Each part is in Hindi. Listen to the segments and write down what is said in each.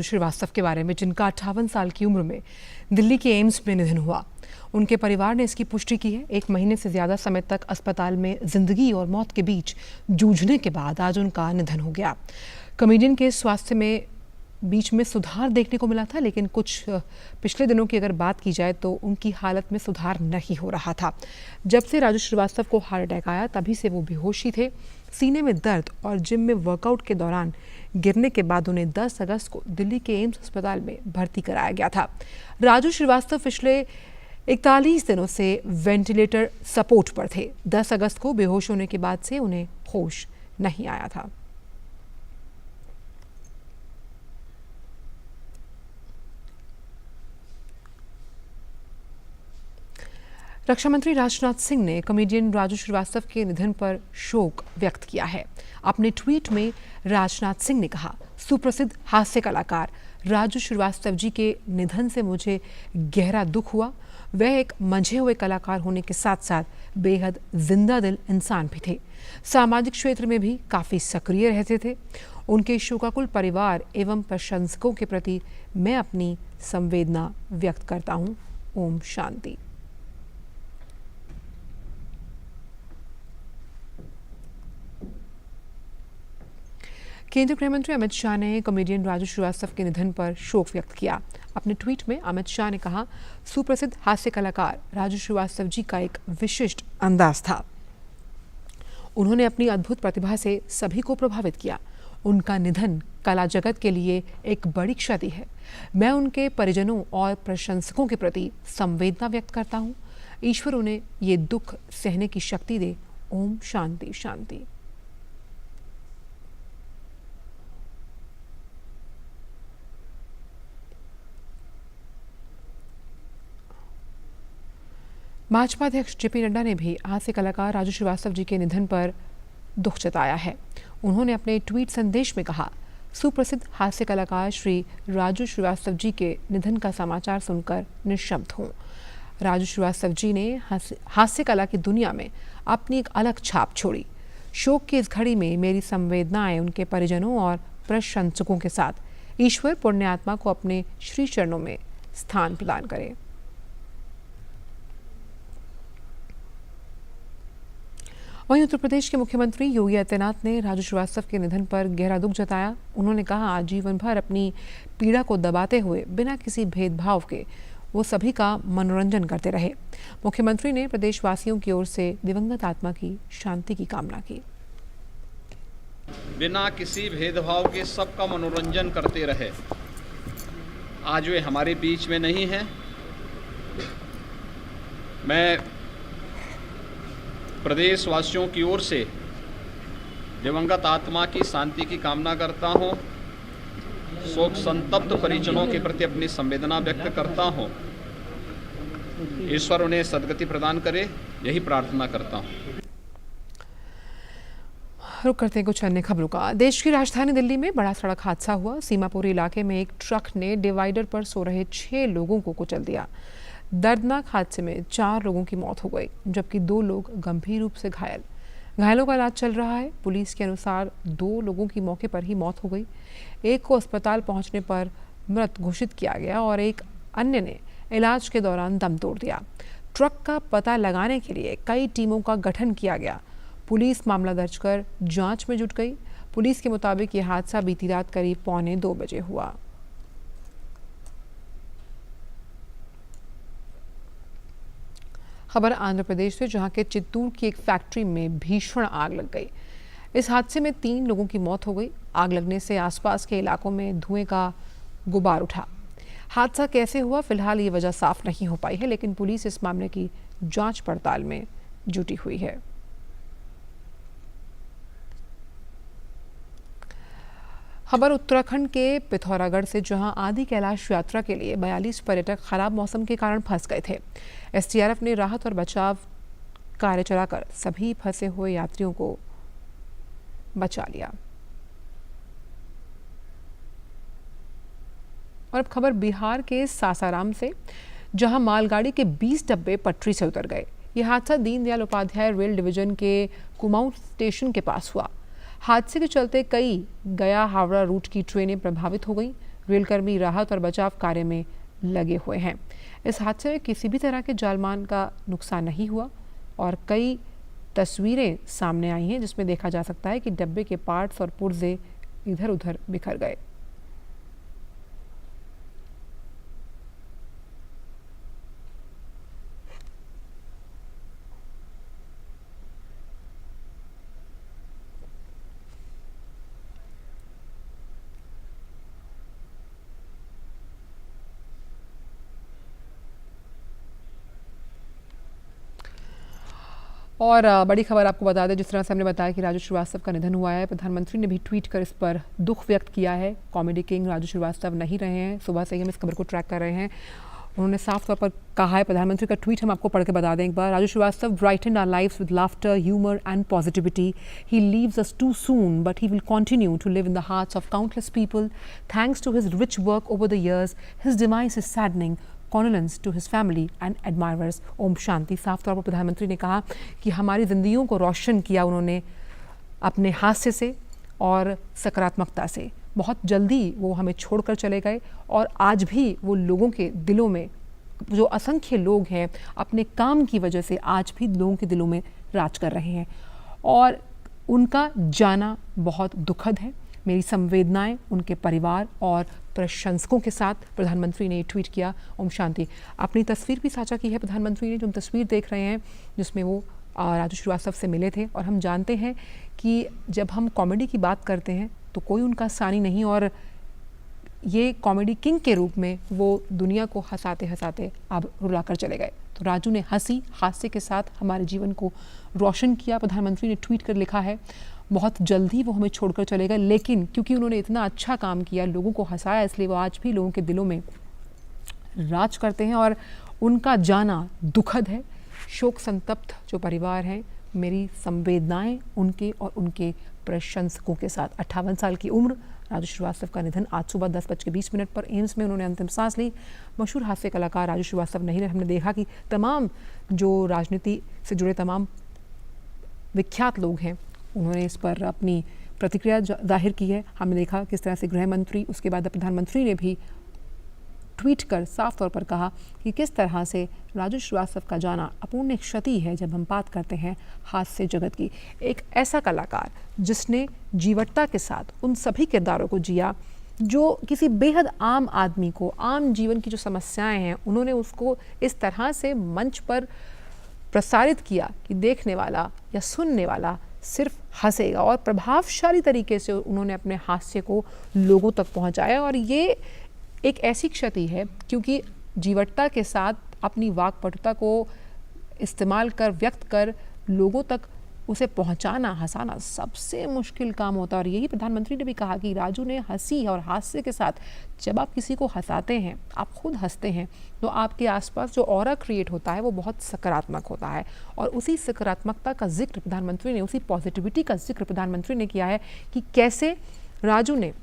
श्रीवास्तव के बारे में, जिनका 58 साल की उम्र में दिल्ली के एम्स में निधन हुआ। उनके परिवार ने इसकी पुष्टि की है। 1 महीने से ज़्यादा समय तक अस्पताल में जिंदगी और मौत के बीच जूझने के बाद आज उनका निधन हो गया। कॉमेडियन के स्वास्थ्य में बीच में सुधार देखने को मिला था, लेकिन कुछ पिछले दिनों की अगर बात की जाए तो उनकी हालत में सुधार नहीं हो रहा था। जब से राजू श्रीवास्तव को हार्ट अटैक आया तभी से वो बेहोशी थे। सीने में दर्द और जिम में वर्कआउट के दौरान गिरने के बाद उन्हें 10 अगस्त को दिल्ली के एम्स अस्पताल में भर्ती कराया गया था। राजू श्रीवास्तव पिछले 41 दिनों से वेंटिलेटर सपोर्ट पर थे। 10 अगस्त को बेहोश होने के बाद से उन्हें होश नहीं आया था। रक्षा मंत्री राजनाथ सिंह ने कॉमेडियन राजू श्रीवास्तव के निधन पर शोक व्यक्त किया है। अपने ट्वीट में राजनाथ सिंह ने कहा, सुप्रसिद्ध हास्य कलाकार राजू श्रीवास्तव जी के निधन से मुझे गहरा दुख हुआ। वह एक मंझे हुए कलाकार होने के साथ साथ बेहद जिंदा दिल इंसान भी थे। सामाजिक क्षेत्र में भी काफ़ी सक्रिय रहते थे। उनके शोकाकुल परिवार एवं प्रशंसकों के प्रति मैं अपनी संवेदना व्यक्त करता हूँ। ओम शांति। केंद्रीय गृह मंत्री अमित शाह ने कॉमेडियन राजू श्रीवास्तव के निधन पर शोक व्यक्त किया। अपने ट्वीट में अमित शाह ने कहा, सुप्रसिद्ध हास्य कलाकार राजू श्रीवास्तव जी का एक विशिष्ट अंदाज था। उन्होंने अपनी अद्भुत प्रतिभा से सभी को प्रभावित किया। उनका निधन कला जगत के लिए एक बड़ी क्षति है। मैं उनके परिजनों और प्रशंसकों के प्रति संवेदना व्यक्त करता हूँ। ईश्वर उन्हें ये दुख सहने की शक्ति दे। ओम शांति शांति। भाजपा अध्यक्ष जेपी नड्डा ने भी हास्य कलाकार राजू श्रीवास्तव जी के निधन पर दुख जताया है। उन्होंने अपने ट्वीट संदेश में कहा, सुप्रसिद्ध हास्य कलाकार श्री राजू श्रीवास्तव जी के निधन का समाचार सुनकर निःशब्द हूँ। राजू श्रीवास्तव जी ने हास्य कला की दुनिया में अपनी एक अलग छाप छोड़ी। शोक की इस घड़ी में मेरी संवेदनाएं उनके परिजनों और प्रशंसकों के साथ। ईश्वर पुण्य आत्मा को अपने श्री चरणों में स्थान प्रदान करे। वहीं उत्तर प्रदेश के मुख्यमंत्री योगी आदित्यनाथ ने राजू श्रीवास्तव के निधन पर गहरा दुख जताया। उन्होंने कहा, जीवन भर अपनी पीड़ा को दबाते हुए बिना किसी भेदभाव के वो सभी का मनोरंजन करते रहे। मुख्यमंत्री ने प्रदेशवासियों की ओर से दिवंगत आत्मा की शांति की कामना की। बिना किसी भेदभाव के सबका मनोरंजन करते रहे। आज वे हमारे बीच में नहीं हैं। मैं प्रदेशवासियों की ओर से दिवंगत आत्मा की शांति की कामना करता हूं। शोक संतप्त परिजनों के प्रति अपनी संवेदना व्यक्त करता हूं। ईश्वर उन्हें सद्गति प्रदान करे, यही प्रार्थना करता हूं। रुक करते हैं कुछ अन्य खबरों का। देश की राजधानी दिल्ली में बड़ा सड़क हादसा हुआ। सीमापुरी इलाके में एक ट्रक ने डिवाइडर पर सो रहे 6 लोगों को कुचल दिया। दर्दनाक हादसे में 4 लोगों की मौत हो गई, जबकि 2 लोग गंभीर रूप से घायल। घायलों का इलाज चल रहा है। पुलिस के अनुसार 2 लोगों की मौके पर ही मौत हो गई। एक को अस्पताल पहुंचने पर मृत घोषित किया गया और एक अन्य ने इलाज के दौरान दम तोड़ दिया। ट्रक का पता लगाने के लिए कई टीमों का गठन किया गया। पुलिस मामला दर्ज कर जांच में जुट गई। पुलिस के मुताबिक यह हादसा बीती रात करीब 1:45 बजे हुआ। खबर आंध्र प्रदेश से, जहां के चित्तूर की एक फैक्ट्री में भीषण आग लग गई। इस हादसे में 3 लोगों की मौत हो गई। आग लगने से आसपास के इलाकों में धुएं का गुबार उठा। हादसा कैसे हुआ, फिलहाल ये वजह साफ नहीं हो पाई है, लेकिन पुलिस इस मामले की जांच पड़ताल में जुटी हुई है। खबर उत्तराखंड के पिथौरागढ़ से, जहां आदि कैलाश यात्रा के लिए 42 पर्यटक खराब मौसम के कारण फंस गए थे। एसडीआरएफ ने राहत और बचाव कार्य चलाकर सभी फंसे हुए यात्रियों को बचा लिया। और अब खबर बिहार के सासाराम से, जहां मालगाड़ी के 20 डब्बे पटरी से उतर गए। यह हादसा दीनदयाल उपाध्याय रेल डिवीजन के कुमाऊं स्टेशन के पास हुआ। हादसे के चलते कई गया हावड़ा रूट की ट्रेनें प्रभावित हो गई। रेलकर्मी राहत और बचाव कार्य में लगे हुए हैं। इस हादसे में किसी भी तरह के जालमान का नुकसान नहीं हुआ और कई तस्वीरें सामने आई हैं जिसमें देखा जा सकता है कि डब्बे के पार्ट्स और पुर्जे इधर उधर बिखर गए। और बड़ी खबर आपको बता दें, जिस तरह से हमने बताया कि राजू श्रीवास्तव का निधन हुआ है, प्रधानमंत्री ने भी ट्वीट कर इस पर दुख व्यक्त किया है। कॉमेडी किंग राजू श्रीवास्तव नहीं रहे हैं। सुबह से ही हम इस खबर को ट्रैक कर रहे हैं। उन्होंने साफ तौर पर कहा है, प्रधानमंत्री का ट्वीट हम आपको पढ़ के बता दें एक बार। Raju Srivastava brighten our lives with laughter, humour and positivity. He leaves us too soon, but he will continue to live in the hearts of countless people. Thanks to his rich work over the years, his demise is saddening. Condolence to his family and admirers. Om Shanti. साफ तौर पर प्रधानमंत्री ने कहा कि हमारी जिंदगियों को रोशन किया उन्होंने अपने हास्य से और सकारात्मकता से. बहुत जल्दी वो हमें छोड़कर चले गए और आज भी वो लोगों के दिलों में, जो असंख्य लोग हैं, अपने काम की वजह से आज भी लोगों के दिलों में राज कर रहे हैं और उनका जाना बहुत दुखद है. मेरी संवेदनाएं उनके परिवार और प्रशंसकों के साथ. प्रधानमंत्री ने ट्वीट किया. ओम शांति. अपनी तस्वीर भी साझा की है प्रधानमंत्री ने, जो हम तस्वीर देख रहे हैं जिसमें वो राजू श्रीवास्तव से मिले थे. और हम जानते हैं कि जब हम कॉमेडी की बात करते हैं तो कोई उनका सानी नहीं, और ये कॉमेडी किंग के रूप में वो दुनिया को हंसाते हंसाते अब रुला कर चले गए. तो राजू ने हंसी हास्य के साथ हमारे जीवन को रोशन किया. प्रधानमंत्री ने ट्वीट कर लिखा है, बहुत जल्दी वो हमें छोड़कर चले गए, लेकिन क्योंकि उन्होंने इतना अच्छा काम किया, लोगों को हंसाया, इसलिए वो आज भी लोगों के दिलों में राज करते हैं और उनका जाना दुखद है. शोक संतप्त जो परिवार है, मेरी संवेदनाएं उनके और उनके प्रशंसकों के साथ. 58 साल की उम्र, राजू श्रीवास्तव का निधन आज सुबह 10:20 पर एम्स में उन्होंने अंतिम सांस ली. मशहूर हास्य कलाकार राजू श्रीवास्तव नहीं रहे. हमने देखा कि तमाम जो राजनीति से जुड़े तमाम विख्यात लोग हैं, उन्होंने इस पर अपनी प्रतिक्रिया जाहिर की है. हमने देखा किस तरह से गृह मंत्री, उसके बाद प्रधानमंत्री ने भी ट्वीट कर साफ तौर पर कहा कि किस तरह से राजू श्रीवास्तव का जाना अपूर्णीय क्षति है जब हम बात करते हैं हास्य जगत की. एक ऐसा कलाकार जिसने जीवटता के साथ उन सभी किरदारों को जिया जो किसी बेहद आम आदमी को, आम जीवन की जो समस्याएं हैं, उन्होंने उसको इस तरह से मंच पर प्रसारित किया कि देखने वाला या सुनने वाला सिर्फ हंसेगा. और प्रभावशाली तरीके से उन्होंने अपने हास्य को लोगों तक पहुंचाया. और ये एक ऐसी क्षति है क्योंकि जीवटता के साथ अपनी वाक्पटुता को इस्तेमाल कर, व्यक्त कर लोगों तक उसे पहुंचाना, हंसाना सबसे मुश्किल काम होता है. और यही प्रधानमंत्री ने भी कहा कि राजू ने हंसी और हास्य के साथ, जब आप किसी को हंसाते हैं, आप खुद हंसते हैं, तो आपके आसपास जो ऑरा क्रिएट होता है वो बहुत सकारात्मक होता है. और उसी सकारात्मकता का जिक्र प्रधानमंत्री ने, उसी पॉजिटिविटी का जिक्र प्रधानमंत्री ने किया है कि कैसे राजू ने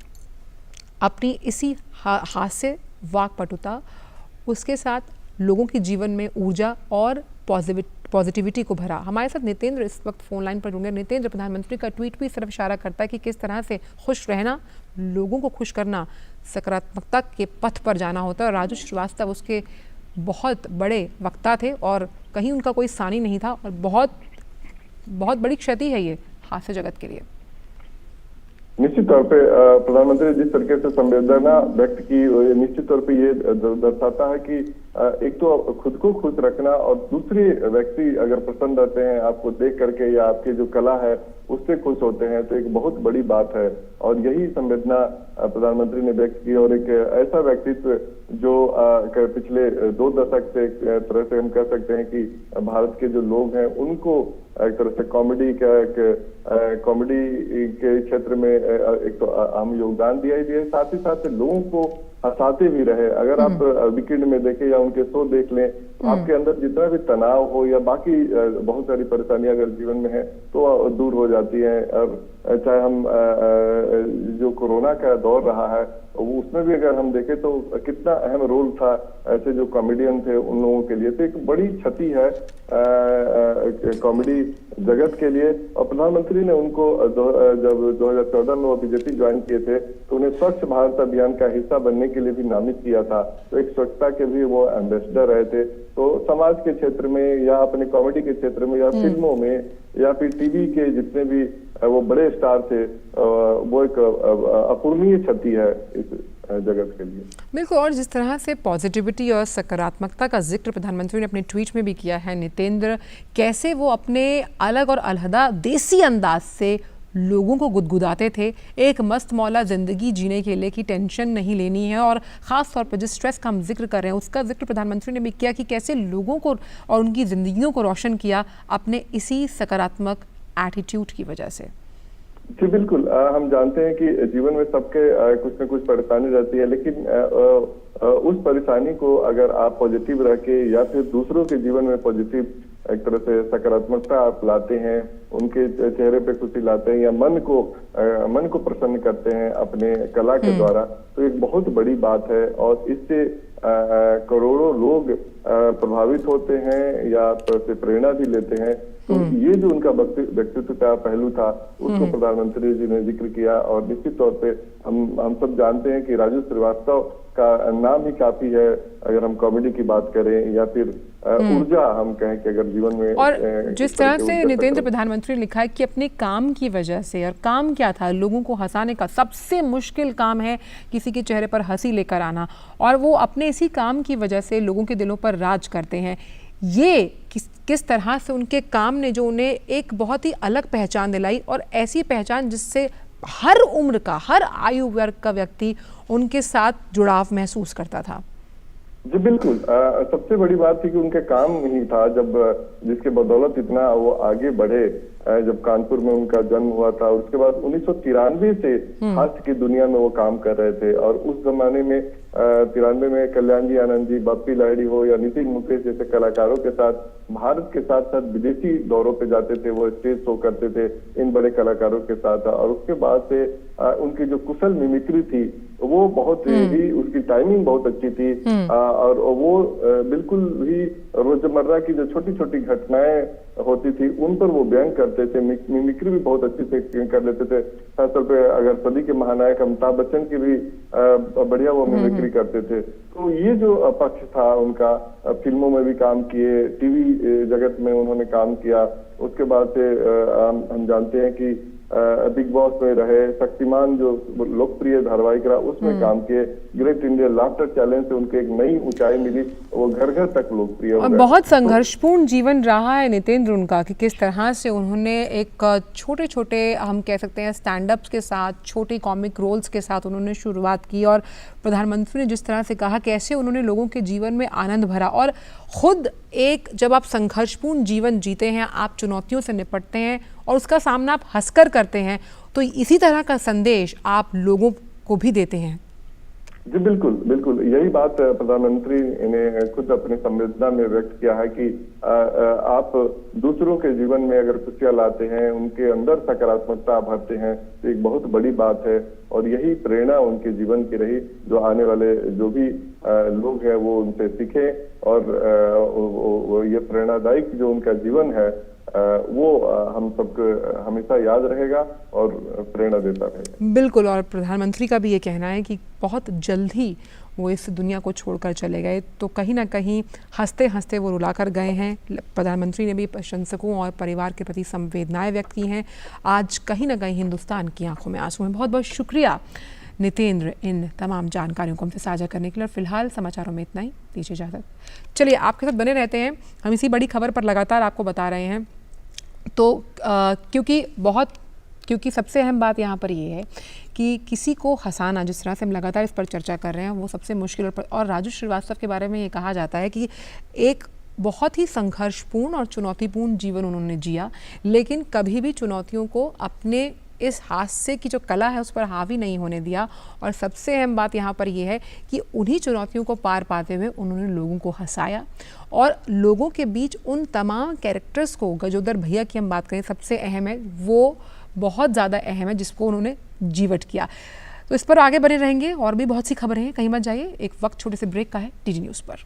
अपनी इसी हास्य, वाक्पटुता, उसके साथ लोगों के जीवन में ऊर्जा और पॉजिटिविटी को भरा. हमारे साथ नितेंद्र इस वक्त फोन लाइन पर जुड़े. नितेंद्र, प्रधानमंत्री का ट्वीट भी इस तरफ इशारा करता है कि किस तरह से खुश रहना, लोगों को खुश करना, सकारात्मकता के पथ पर जाना होता है. और राजू श्रीवास्तव उसके बहुत बड़े वक्ता थे और कहीं उनका कोई सानी नहीं था. और बहुत बहुत बड़ी क्षति है ये हास्य जगत के लिए. निश्चित तौर पे प्रधानमंत्री जिस तरीके से संवेदना व्यक्त की, निश्चित तौर पे ये दर्शाता है कि एक तो खुद को खुश रखना और दूसरे व्यक्ति अगर प्रसन्न रहते हैं आपको देख करके या आपकी जो कला है उससे खुश होते हैं, तो एक बहुत बड़ी बात है. और यही संवेदना प्रधानमंत्री ने व्यक्त की. और एक ऐसा व्यक्तित्व जो पिछले 2 दशक से एक तरह से हम कह सकते हैं कि भारत के जो लोग हैं उनको एक तरह से कॉमेडी के क्षेत्र में एक तो अहम योगदान दिया ही दिया, साथ ही साथ लोगों को हंसाते भी रहे. अगर आप वीकेंड में देखें या उनके शो देख लें आपके अंदर जितना भी तनाव हो या बाकी बहुत सारी परेशानियां अगर जीवन में है तो दूर हो जाती हैं। और चाहे हम जो कोरोना का दौर रहा है उसमें भी अगर हम देखें तो कितना अहम रोल था ऐसे जो कॉमेडियन थे उन लोगों के लिए। तो एक बड़ी क्षति है कॉमेडी जगत के लिए। और प्रधानमंत्री ने उनको जब 2014 में वो बीजेपी ज्वाइन किए थे तो उन्हें स्वच्छ भारत अभियान का हिस्सा बनने के लिए भी नामित किया था। तो एक स्वच्छता के भी वो एम्बेसडर रहे थे। तो समाज के क्षेत्र में या अपने कॉमेडी के क्षेत्र में या फिल्मों में या फिर टीवी के जितने भी वो बड़े स्टार थे वो एक अपूर्णीय क्षति है इस जगत के लिए। बिल्कुल। और जिस तरह से पॉजिटिविटी और सकारात्मकता का जिक्र प्रधानमंत्री ने अपने ट्वीट में भी किया है नितेंद्र, कैसे वो अपने अलग और अलहदा देसी अंदाज से लोगों को गुदगुदाते थे, एक मस्त मौला ज़िंदगी जीने के लिए कि टेंशन नहीं लेनी है। और ख़ास तौर पर जिस स्ट्रेस का हम जिक्र कर रहे हैं उसका जिक्र प्रधानमंत्री ने भी किया कि कैसे लोगों को और उनकी ज़िंदगियों को रोशन किया अपने इसी सकारात्मक एटीट्यूड की वजह से। जी बिल्कुल। हम जानते हैं कि जीवन में सबके कुछ न कुछ परेशानी रहती है, लेकिन उस परेशानी को अगर आप पॉजिटिव रह के या फिर दूसरों के जीवन में पॉजिटिव एक तरह से सकारात्मकता आप लाते हैं, उनके चेहरे पे खुशी लाते हैं या मन को प्रसन्न करते हैं अपने कला के द्वारा, तो एक बहुत बड़ी बात है। और इससे करोड़ों लोग प्रभावित होते हैं या से प्रेरणा भी लेते हैं। तो ये जो उनका व्यक्तित्व का पहलू था उसको प्रधानमंत्री जी ने जिक्र किया। और निश्चित तौर पे हम सब जानते हैं कि राजू श्रीवास्तव का नाम ही काफी है अगर हम कॉमेडी की बात करें या फिर ऊर्जा हम कहें कि अगर जीवन में। और जिस तरह से नितेंद्र प्रधानमंत्री ने लिखा है कि अपने काम की वजह से, और काम क्या था, लोगों को हंसाने का सबसे मुश्किल काम है किसी के चेहरे पर हंसी लेकर आना, और वो अपने इसी काम की वजह से लोगों के दिलों पर राज करते हैं। ये किस तरह से उनके काम ने जो उन्हें एक बहुत ही अलग पहचान दिलाई, और ऐसी पहचान जिससे हर उम्र का, हर आयु वर्ग का व्यक्ति उनके साथ जुड़ाव महसूस करता था। जी बिल्कुल। सबसे बड़ी बात थी कि उनके काम ही था जब जिसके बदौलत इतना वो आगे बढ़े। जब कानपुर में उनका जन्म हुआ था, उसके बाद 1993 से हास्य की दुनिया में वो काम कर रहे थे। और उस जमाने में 93 में कल्याण जी आनंद जी, बाप्पी लाहिड़ी हो या नितिन मुकेश जैसे कलाकारों के साथ भारत के साथ साथ विदेशी दौरों पे जाते थे, वो स्टेज शो करते थे इन बड़े कलाकारों के साथ। और उसके बाद से उनकी जो कुशल मिमिक्री थी वो बहुत ही, उसकी टाइमिंग बहुत अच्छी थी। और वो बिल्कुल ही रोजमर्रा की जो छोटी छोटी घटनाएं होती थी उन पर वो व्यंग करते थे। मिमिक्री भी बहुत अच्छे से कर लेते थे। खासतौर पे अगर सदी के महानायक अमिताभ बच्चन की भी बढ़िया वो मिमिक्री करते थे। तो ये जो पक्ष था उनका, फिल्मों में भी काम किए, टीवी जगत में उन्होंने काम किया। उसके बाद से हम जानते हैं कि बिग बॉस में रहे, शक्तिमान जो लोकप्रिय धारावाहिक रहा उसमें काम किए, ग्रेट इंडियन लाफ्टर चैलेंज से उनके एक नई ऊंचाई मिली, वो घर घर तक लोकप्रिय हो गए। बहुत संघर्षपूर्ण जीवन रहा है नितेंद्र उनका, कि किस तरह से उन्होंने एक छोटे छोटे हम कह सकते हैं स्टैंड-अप्स के साथ, छोटे कॉमिक रोल्स के साथ उन्होंने शुरुआत की। और प्रधानमंत्री ने जिस तरह से कहा कैसे उन्होंने लोगों के जीवन में आनंद भरा, और खुद एक जब आप संघर्षपूर्ण जीवन जीते हैं, आप चुनौतियों से निपटते हैं और उसका सामना आप हंसकर करते हैं, तो इसी तरह का संदेश आप लोगों को भी देते हैं। जी बिल्कुल बिल्कुल। यही बात प्रधानमंत्री ने खुद अपने संवेदना में व्यक्त किया है कि आप दूसरों के जीवन में अगर खुशियां लाते हैं, उनके अंदर सकारात्मकता भरते हैं, तो एक बहुत बड़ी बात है। और यही प्रेरणा उनके जीवन की रही, जो आने वाले जो भी लोग हैं वो उनसे सीखें। और ये प्रेरणादायक जो उनका जीवन है वो हम सबको हमेशा याद रहेगा और प्रेरणा देता रहेगा। बिल्कुल। और प्रधानमंत्री का भी ये कहना है कि बहुत जल्द ही वो इस दुनिया को छोड़कर चले गए, तो कहीं ना कहीं हंसते हंसते वो रुलाकर गए हैं। प्रधानमंत्री ने भी प्रशंसकों और परिवार के प्रति संवेदनाएं व्यक्त की हैं। आज कहीं ना कहीं हिंदुस्तान की आंखों में आंसू हैं। बहुत बहुत शुक्रिया नितेंद्र इन तमाम जानकारियों को हमसे साझा करने के लिए। फिलहाल समाचारों में इतना ही, दीजिए इजाज़त। चलिए, आपके साथ बने रहते हैं, हम इसी बड़ी खबर पर लगातार आपको बता रहे हैं। तो क्योंकि सबसे अहम बात यहाँ पर ये है कि किसी को हंसाना, जिस तरह से हम लगातार इस पर चर्चा कर रहे हैं, वो सबसे मुश्किल। और राजू श्रीवास्तव के बारे में ये कहा जाता है कि एक बहुत ही संघर्षपूर्ण और चुनौतीपूर्ण जीवन उन्होंने जिया, लेकिन कभी भी चुनौतियों को अपने इस हास्य की जो कला है उस पर हावी नहीं होने दिया। और सबसे अहम बात यहाँ पर यह है कि उन्हीं चुनौतियों को पार पाते हुए उन्होंने लोगों को हंसाया और लोगों के बीच उन तमाम कैरेक्टर्स को, गजोदर भैया की हम बात करें सबसे अहम है, वो बहुत ज़्यादा अहम है जिसको उन्होंने जीवट किया। तो इस पर आगे बने रहेंगे, और भी बहुत सी खबरें हैं, कहीं मत जाइए। एक वक्त छोटे से ब्रेक का है टीडी न्यूज़ पर।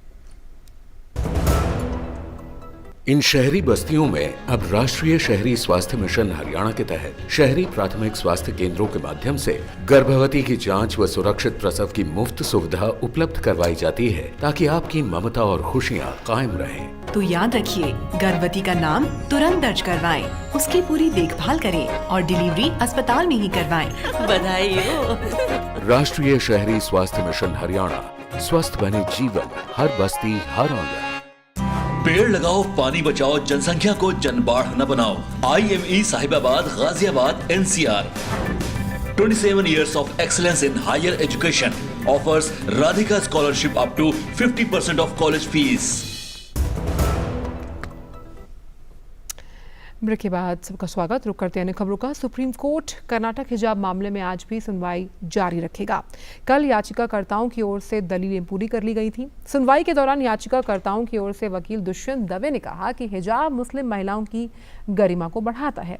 इन शहरी बस्तियों में अब राष्ट्रीय शहरी स्वास्थ्य मिशन हरियाणा के तहत शहरी प्राथमिक स्वास्थ्य केंद्रों के माध्यम से गर्भवती की जांच व सुरक्षित प्रसव की मुफ्त सुविधा उपलब्ध करवाई जाती है, ताकि आपकी ममता और खुशियां कायम रहें। तो याद रखिए, गर्भवती का नाम तुरंत दर्ज करवाएं, उसकी पूरी देखभाल करें और डिलीवरी अस्पताल में ही करवाएं। बधाई हो। राष्ट्रीय शहरी स्वास्थ्य मिशन हरियाणा, स्वस्थ बने जीवन, हर बस्ती हर आंगन। पेड़ लगाओ, पानी बचाओ, जनसंख्या को जनबाढ़ न बनाओ। IME Sahibabad, Ghaziabad, NCR 27 years of excellence in higher education offers Radhika scholarship up to 50% of college fees. Break के बाद सबका स्वागत। रुक करते हैं अन्य खबरों का। सुप्रीम कोर्ट कर्नाटक हिजाब मामले में आज भी सुनवाई जारी रखेगा। कल याचिकाकर्ताओं की ओर से दलीलें पूरी कर ली गई थी। सुनवाई के दौरान याचिकाकर्ताओं की ओर से वकील दुष्यंत दवे ने कहा कि हिजाब मुस्लिम महिलाओं की गरिमा को बढ़ाता है।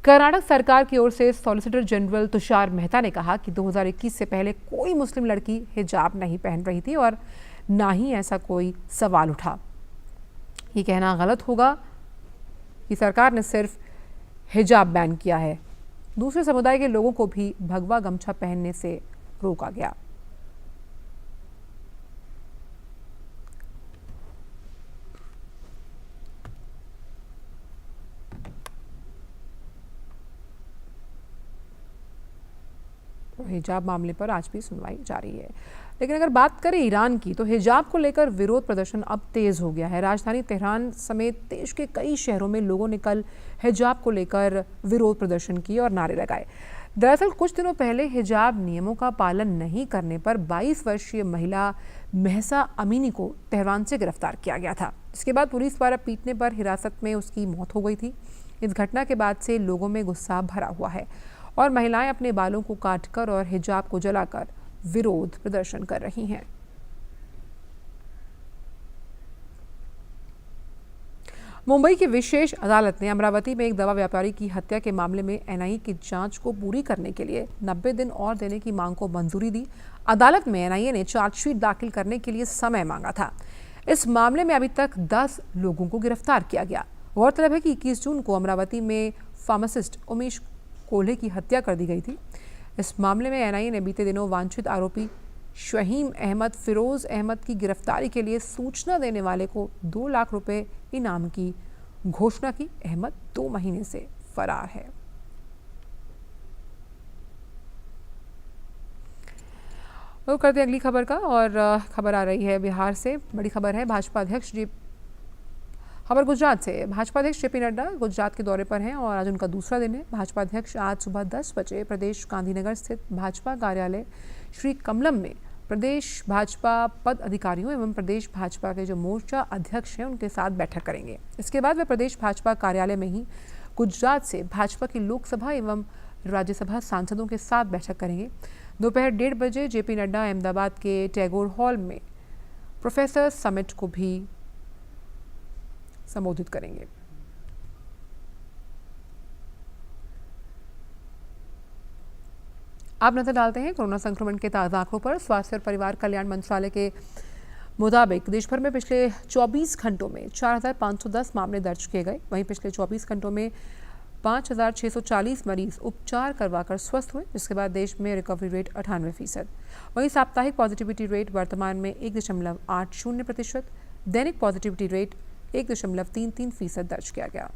कर्नाटक सरकार की ओर से सॉलिसिटर जनरल तुषार मेहता ने कहा कि 2021 से पहले कोई मुस्लिम लड़की हिजाब नहीं पहन रही थी और ना ही ऐसा कोई सवाल उठा। ये कहना गलत होगा कि सरकार ने सिर्फ हिजाब बैन किया है। दूसरे समुदाय के लोगों को भी भगवा गमछा पहनने से रोका गया। हिजाब मामले पर आज भी सुनवाई जारी है। लेकिन अगर बात करें ईरान की, तो हिजाब को लेकर विरोध प्रदर्शन अब तेज हो गया है। राजधानी तेहरान समेत देश के कई शहरों में लोगों ने कल हिजाब को लेकर विरोध प्रदर्शन किए और नारे लगाए। दरअसल कुछ दिनों पहले हिजाब नियमों का पालन नहीं करने पर 22 वर्षीय महिला महसा अमीनी को तेहरान से गिरफ्तार किया गया था। इसके बाद पुलिस द्वारा पीटने पर हिरासत में उसकी मौत हो गई थी। इस घटना के बाद से लोगों में गुस्सा भरा हुआ है और महिलाएं अपने बालों को काटकर और हिजाब को जलाकर विरोध प्रदर्शन कर रही हैं। मुंबई की विशेष अदालत ने अमरावती में एक दवा व्यापारी की हत्या के मामले में NIA की जांच को पूरी करने के लिए 90 दिन और देने की मांग को मंजूरी दी। अदालत में NIA ने चार्जशीट दाखिल करने के लिए समय मांगा था। इस मामले में अभी तक 10 लोगों को गिरफ्तार किया गया। गौरतलब है कि 21 जून को अमरावती में फार्मासिस्ट उमेश कोल्हे की हत्या कर दी गई थी। इस मामले में NIA ने बीते दिनों वांछित आरोपी शहीम अहमद फिरोज अहमद की गिरफ्तारी के लिए सूचना देने वाले को 2 लाख रुपए इनाम की घोषणा की। अहमद 2 महीने से फरार है। वो करते हैं अगली खबर का, और खबर आ रही है बिहार से। बड़ी खबर है, भाजपा अध्यक्ष खबर गुजरात से। भाजपा अध्यक्ष JP नड्डा गुजरात के दौरे पर हैं और आज उनका दूसरा दिन है। भाजपा अध्यक्ष आज सुबह 10 बजे प्रदेश गांधीनगर स्थित भाजपा कार्यालय श्री कमलम में प्रदेश भाजपा पद अधिकारियों एवं प्रदेश भाजपा के जो मोर्चा अध्यक्ष हैं उनके साथ बैठक करेंगे। इसके बाद वे प्रदेश भाजपा कार्यालय में ही गुजरात से भाजपा की लोकसभा एवं राज्यसभा सांसदों के साथ बैठक करेंगे। दोपहर 1:30 बजे JP नड्डा अहमदाबाद के टैगोर हॉल में प्रोफेसर समिट को भी संबोधित करेंगे। अब नजर डालते हैं कोरोना संक्रमण के ताज़ा आंकड़ों पर। स्वास्थ्य और परिवार कल्याण मंत्रालय के मुताबिक देश भर में पिछले 24 घंटों में 4,510 मामले दर्ज किए गए। वहीं पिछले 24 घंटों में 5,640 मरीज उपचार करवाकर स्वस्थ हुए, जिसके बाद देश में रिकवरी रेट 98%। वहीं साप्ताहिक पॉजिटिविटी रेट वर्तमान में 1.80%, दैनिक पॉजिटिविटी रेट 1.33% दर्ज किया गया।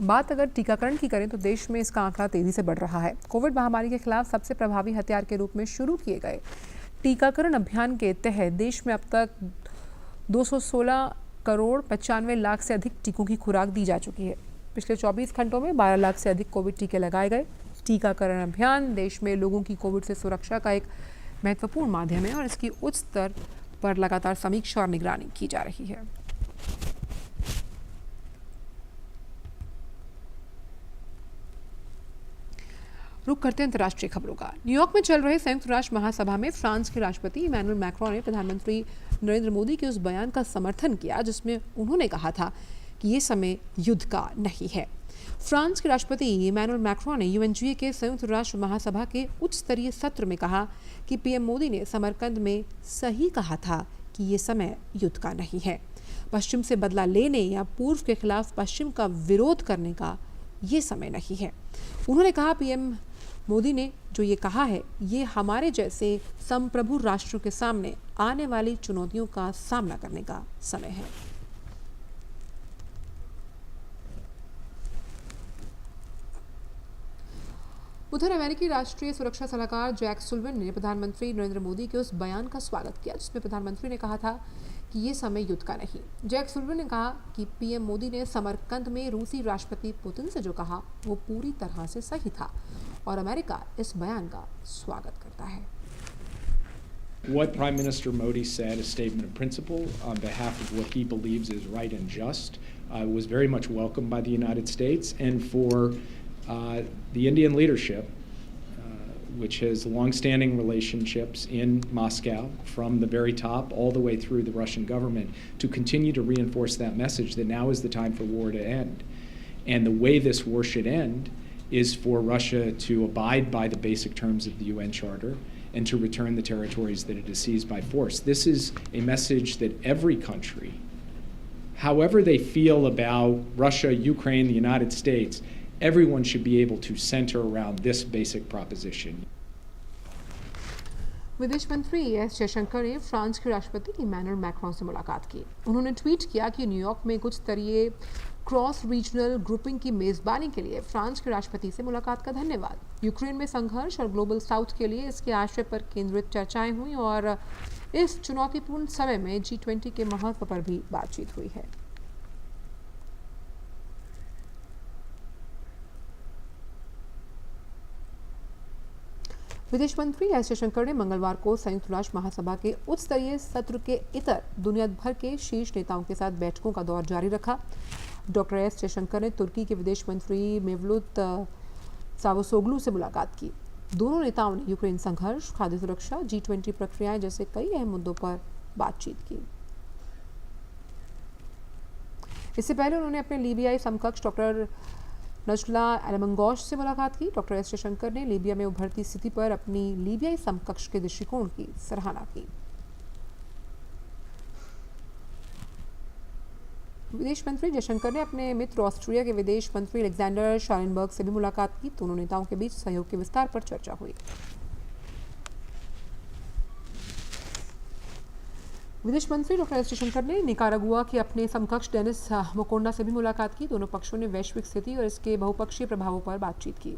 बात अगर टीकाकरण की करें तो देश में इसका आंकड़ा तेजी से बढ़ रहा है। कोविड महामारी के खिलाफ सबसे प्रभावी हथियार के रूप में शुरू किए गए टीकाकरण अभियान के तहत देश में अब तक 216 करोड़ 95 लाख से अधिक टीकों की खुराक दी जा चुकी है। पिछले 24 घंटों में 12 लाख से अधिक कोविड टीके लगाए गए। टीकाकरण अभियान देश में लोगों की कोविड से सुरक्षा का एक महत्वपूर्ण माध्यम है और इसकी उच्च स्तर पर लगातार समीक्षा और निगरानी की जा रही है। रुक करते हैं अंतर्राष्ट्रीय खबरों का। न्यूयॉर्क में चल रहे संयुक्त राष्ट्र महासभा में फ्रांस के राष्ट्रपति इमैनुअल मैक्रोन ने प्रधानमंत्री नरेंद्र मोदी के उस बयान का समर्थन किया जिसमें उन्होंने कहा था कि ये समय युद्ध का नहीं है। फ्रांस के राष्ट्रपति इमैनुअल मैक्रोन ने यूएनजीए के संयुक्त राष्ट्र महासभा के उच्च स्तरीय सत्र में कहा कि पीएम मोदी ने समरकंद में सही कहा था कि ये समय युद्ध का नहीं है। पश्चिम से बदला लेने या पूर्व के खिलाफ पश्चिम का विरोध करने का ये समय नहीं है। उन्होंने कहा पीएम मोदी ने जो ये कहा है ये हमारे जैसे संप्रभु राष्ट्रों के सामने आने वाली चुनौतियों का सामना करने का समय है। उधर अमेरिकी राष्ट्रीय सुरक्षा सलाहकार जैक सुलिवन ने प्रधानमंत्री नरेंद्र मोदी के उस बयान का स्वागत किया जिसमें प्रधानमंत्री ने कहा था कि ये समय युद्ध का नहीं। जैक सुलिवन ने कहा कि पीएम मोदी ने समरकंद में रूसी राष्ट्रपति पुतिन से जो कहा वो पूरी तरह से सही था और अमेरिका इस बयान का स्वागत करता है। What Prime Minister Modi said, a statement of principle on behalf of what he believes is right and just, was very much welcomed by the United States and for the Indian leadership, which has long-standing relationships in Moscow from the very top all the way through the Russian government, to continue to reinforce that message that now is the time for war to end. And the way this war should end is for Russia to abide by the basic terms of the UN Charter and to return the territories that it has seized by force. This is a message that every country, however they feel about Russia, Ukraine, the United States, everyone should be able to center around this basic proposition. विदेश मंत्री एस जयशंकर ने फ्रांस के राष्ट्रपति इमैनुअल मैक्रोन से मुलाकात की। उन्होंने ट्वीट किया कि न्यूयॉर्क में कुछ स्तरीय क्रॉस रीजनल ग्रुपिंग की मेजबानी के लिए फ्रांस के राष्ट्रपति से मुलाकात का धन्यवाद। यूक्रेन में संघर्ष और ग्लोबल साउथ के लिए इसके आशय पर केंद्रित चर्चाएं हुई और इस चुनौतीपूर्ण समय में G20 के महत्व पर भी बातचीत हुई है। विदेश मंत्री एस जयशंकर ने मंगलवार को संयुक्त राष्ट्र महासभा के उच्च स्तरीय सत्र के इतर दुनिया भर के शीर्ष नेताओं के साथ बैठकों का दौर जारी रखा। डॉक्टर एस जयशंकर ने तुर्की के विदेश मंत्री मेवलुत चावुसोग्लू से मुलाकात की। दोनों नेताओं ने यूक्रेन संघर्ष, खाद्य सुरक्षा, G20 प्रक्रियाएं जैसे कई अहम मुद्दों पर बातचीत की। इससे पहले उन्होंने अपने लीबियाई समकक्ष डॉक्टर नजला एलमंगोश से मुलाकात की। डॉक्टर एस जयशंकर ने लीबिया में उभरती स्थिति पर अपनी लीबियाई समकक्ष के दृष्टिकोण की सराहना की। विदेश मंत्री जयशंकर ने अपने मित्र ऑस्ट्रिया के विदेश मंत्री अलेक्जेंडर शालेनबर्ग से भी मुलाकात की। दोनों नेताओं के बीच सहयोग के विस्तार पर चर्चा हुई। विदेश मंत्री डॉक्टर एस जयशंकर ने निकारागुआ के अपने समकक्ष डेनिस मोकोंडा से भी मुलाकात की। दोनों पक्षों ने वैश्विक स्थिति और इसके बहुपक्षीय प्रभावों पर बातचीत की।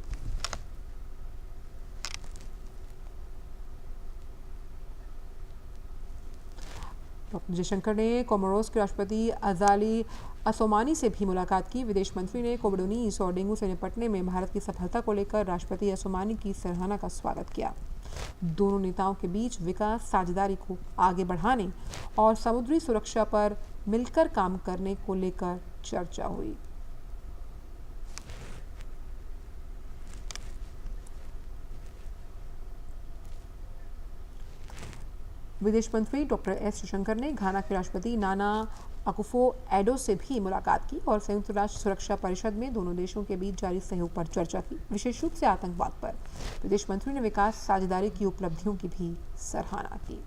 डॉक्टर जयशंकर ने कोमोरोस के राष्ट्रपति अजाली असोमानी से भी मुलाकात की। विदेश मंत्री ने कोविड-19 और डेंगू से निपटने में भारत की सफलता को लेकर राष्ट्रपति असोमानी की सराहना का स्वागत किया। दोनों नेताओं के बीच विकास साझेदारी को आगे बढ़ाने और समुद्री सुरक्षा पर मिलकर काम करने को लेकर चर्चा हुई। विदेश मंत्री डॉक्टर एस जयशंकर ने घाना के राष्ट्रपति नाना अकुफो-एडो से भी मुलाकात की और संयुक्त राष्ट्र सुरक्षा परिषद में दोनों देशों के बीच जारी सहयोग पर चर्चा की, विशेष रूप से आतंकवाद पर। विदेश मंत्री ने विकास साझेदारी की उपलब्धियों की भी सराहना की।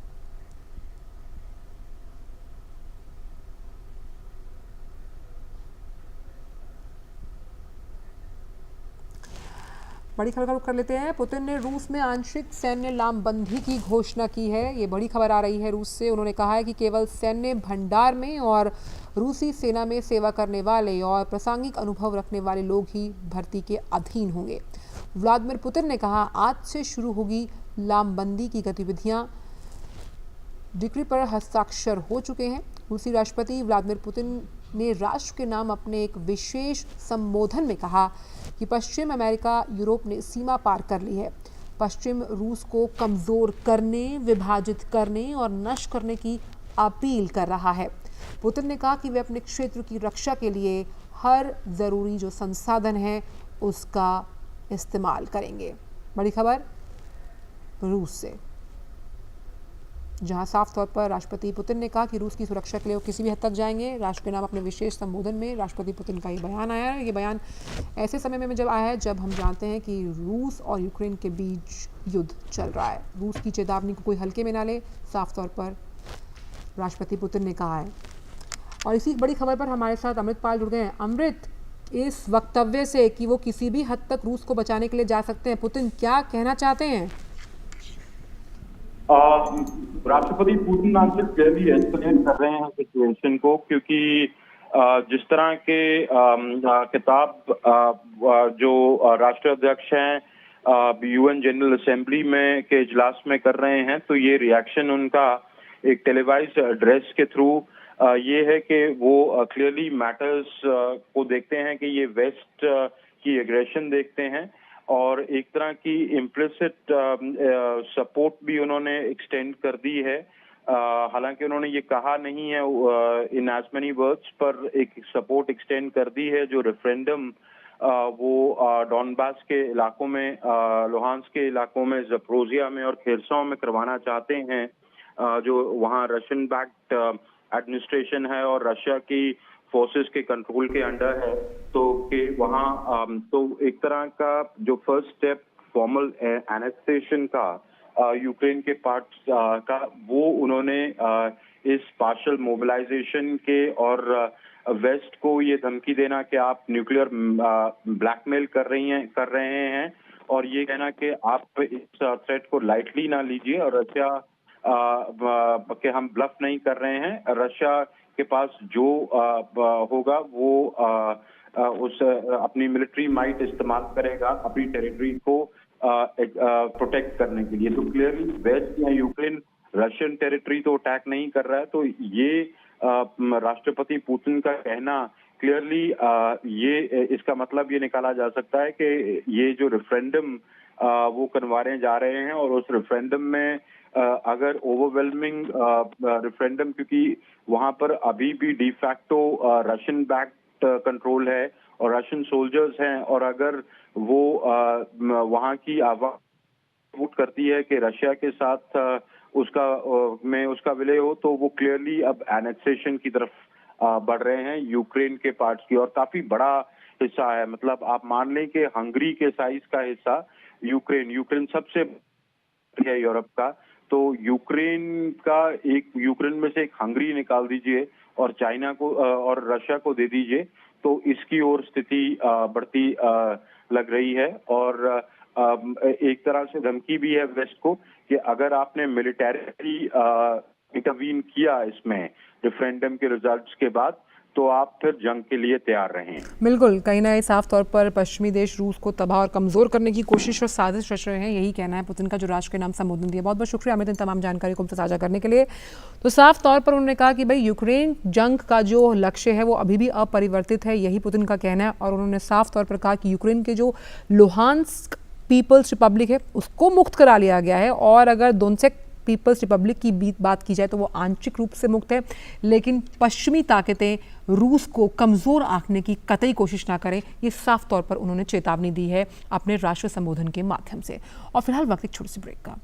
बड़ी खबर का रुख कर लेते हैं। पुतिन ने रूस में आंशिक सैन्य लामबंदी की घोषणा की है। ये बड़ी खबर आ रही है रूस से। उन्होंने कहा है कि केवल सैन्य भंडार में और रूसी सेना में सेवा करने वाले और प्रासंगिक अनुभव रखने वाले लोग ही भर्ती के अधीन होंगे। व्लादिमीर पुतिन ने कहा, आज से शुरू होगी लामबंदी की गतिविधियां। डिक्री पर हस्ताक्षर हो चुके हैं। रूसी राष्ट्रपति व्लादिमीर पुतिन ने राष्ट्र के नाम अपने एक विशेष संबोधन में कहा कि पश्चिम अमेरिका, यूरोप ने सीमा पार कर ली है। पश्चिम रूस को कमजोर करने, विभाजित करने और नष्ट करने की अपील कर रहा है। पुतिन ने कहा कि वे अपने क्षेत्र की रक्षा के लिए हर जरूरी जो संसाधन है उसका इस्तेमाल करेंगे। बड़ी खबर रूस से, जहां साफ तौर पर राष्ट्रपति पुतिन ने कहा कि रूस की सुरक्षा के लिए वो किसी भी हद तक जाएंगे। राष्ट्र के नाम अपने विशेष संबोधन में राष्ट्रपति पुतिन का ये बयान आया है। ये बयान ऐसे समय में जब आया है जब हम जानते हैं कि रूस और यूक्रेन के बीच युद्ध चल रहा है। रूस की चेतावनी को कोई हल्के में ना ले, साफ तौर पर राष्ट्रपति पुतिन ने कहा है। और इसी बड़ी खबर पर हमारे साथ अमृतपाल जुड़ गए हैं। अमृत, इस वक्तव्य से कि वो किसी भी हद तक रूस को बचाने के लिए जा सकते हैं, पुतिन क्या कहना चाहते हैं? राष्ट्रपति पुतिन आंसर क्लियरली एस्केलेट कर रहे हैं सिचुएशन को, क्योंकि जिस तरह के खिताब जो राष्ट्राध्यक्ष हैं यूएन जनरल असेंबली में के इजलास में कर रहे हैं, तो ये रिएक्शन उनका एक टेलीवाइज्ड एड्रेस के थ्रू ये है कि वो क्लियरली मैटर्स को देखते हैं कि ये वेस्ट की एग्रेशन देखते हैं और एक तरह की इम्प्लिसिट सपोर्ट भी उन्होंने एक्सटेंड कर दी है। हालांकि उन्होंने ये कहा नहीं है इन एज मेनी वर्ड्स, पर एक सपोर्ट एक्सटेंड कर दी है जो रेफरेंडम वो डॉनबास के इलाकों में, लुहांस्क के इलाकों में, ज़पोरिज़िया में और खेरसों में करवाना चाहते हैं, जो वहाँ रशियन बैक्ड एडमिनिस्ट्रेशन है और रशिया की फोर्सेस के कंट्रोल के अंडर है। तो कि वहाँ तो एक तरह का जो फर्स्ट स्टेप फॉर्मल एनेक्सेशन का यूक्रेन के पार्ट्स का वो उन्होंने इस पार्शियल मोबिलाइजेशन के और वेस्ट को ये धमकी देना कि आप न्यूक्लियर ब्लैकमेल कर रहे हैं और ये कहना कि आप इस थ्रेट को लाइटली ना लीजिए और रशिया कि हम ब्लफ नहीं कर रहे हैं। रशिया के पास जो होगा वो उस अपनी मिलिट्री माइट इस्तेमाल करेगा अपनी टेरिटरी को प्रोटेक्ट करने के लिए। तो क्लियरली वेस्ट या यूक्रेन रशियन टेरिटरी तो अटैक नहीं कर रहा है। तो ये राष्ट्रपति पुतिन का कहना क्लियरली ये इसका मतलब ये निकाला जा सकता है कि ये जो रेफरेंडम वो करवाने जा रहे हैं और उस रेफरेंडम में अगर ओवरवेलमिंग रेफरेंडम, क्योंकि वहां पर अभी भी de facto Russian backed control है और रशियन सोल्जर्स हैं, और अगर वो वहां की आवाज वोट करती है कि रशिया के साथ उसका विलय हो, तो वो क्लियरली अब एनेक्सेशन की तरफ बढ़ रहे हैं यूक्रेन के पार्ट्स की, और काफी बड़ा हिस्सा है। मतलब आप मान लें कि हंगरी के साइज का हिस्सा यूक्रेन सबसे है यूरोप का। तो यूक्रेन में से एक हंगरी निकाल दीजिए और चाइना को और रशिया को दे दीजिए, तो इसकी ओर स्थिति बढ़ती लग रही है। और एक तरह से धमकी भी है वेस्ट को कि अगर आपने मिलिटरी इंटरवीन किया इसमें रेफरेंडम के रिजल्ट्स के बाद, तो आप फिर जंग के लिए तैयार रहें। बिल्कुल, कहीं ना कहीं साफ तौर पर पश्चिमी देश रूस को तबाह और कमजोर करने की कोशिश और साजिश रच रहे हैं, यही कहना है पुतिन का, जो राष्ट्र के नाम संबोधन दिया। बहुत बहुत शुक्रिया अमित इन तमाम जानकारी को हमसे साझा करने के लिए। तो साफ तौर पर उन्होंने कहा कि भाई यूक्रेन जंग का जो लक्ष्य है वो अभी भी अपरिवर्तित है, यही पुतिन का कहना है। और उन्होंने साफ तौर पर कहा कि यूक्रेन के जो लुहांस्क पीपल्स रिपब्लिक है उसको मुक्त करा लिया गया है, और अगर दोनेत्स्क पीपल्स रिपब्लिक की बात की जाए तो वो आंशिक रूप से मुक्त है, लेकिन पश्चिमी ताकतें रूस को कमज़ोर आंकने की कतई कोशिश ना करें, ये साफ तौर पर उन्होंने चेतावनी दी है अपने राष्ट्र संबोधन के माध्यम से। और फिलहाल वक्त एक छोटी सी ब्रेक का।